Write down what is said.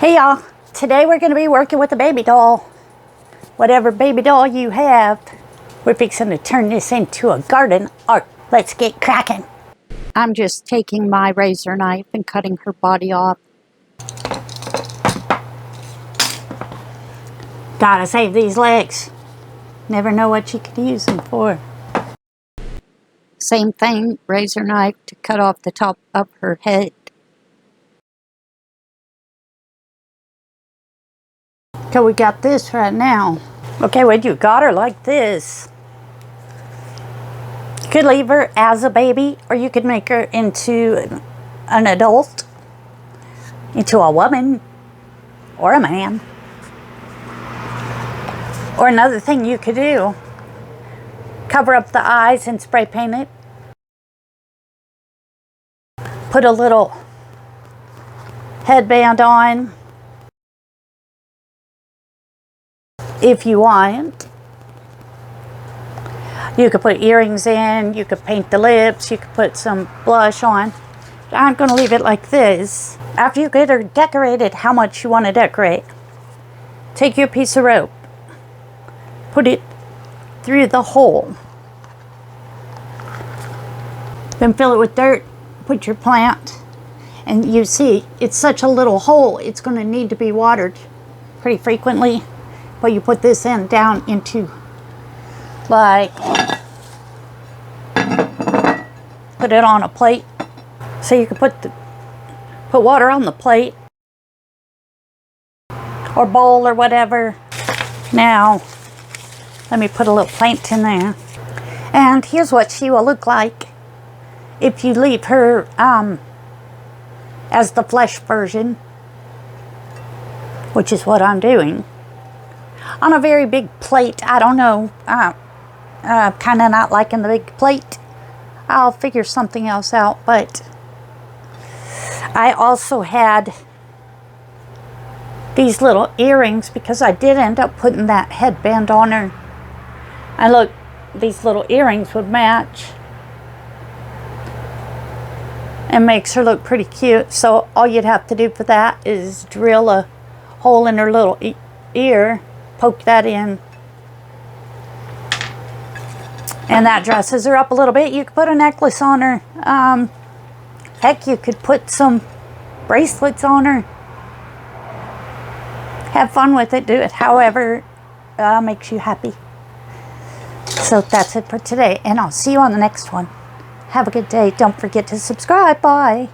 Hey y'all, today we're going to be working with a baby doll. Whatever baby doll you have, we're fixing to turn this into a garden art. Let's get cracking. I'm just taking my razor knife and cutting her body off. Gotta save these legs. Never know what you could use them for. Same thing, razor knife to cut off the top of her head. So we got this right now. Okay, when you got her like this, you could leave her as a baby, or you could make her into an adult, into a woman, or a man. Or another thing you could do, cover up the eyes and spray paint it. Put a little headband on, if you want. You could put earrings in, you could paint the lips, you could put some blush on. I'm going to leave it like this. After you get her decorated how much you want to decorate, take your piece of rope, put it through the hole, then fill it with dirt, put your plant, and you see it's such a little hole, it's going to need to be watered pretty frequently. But you put this in down into, like, put it on a plate. So you can put water on the plate or bowl or whatever. Now, let me put a little plant in there. And here's what she will look like if you leave her as the flesh version, which is what I'm doing. On a very big plate, I don't know, kind of not liking the big plate. I'll figure something else out, but I also had these little earrings because I did end up putting that headband on her. And look, these little earrings would match. And makes her look pretty cute. So all you'd have to do for that is drill a hole in her little ear. Poke that in, and that dresses her up a little bit. You could put a necklace on her. Heck, you could put some bracelets on her. Have fun with it. Do it however makes you happy. So that's it for today, and I'll see you on the next one. Have a good day. Don't forget to subscribe. Bye.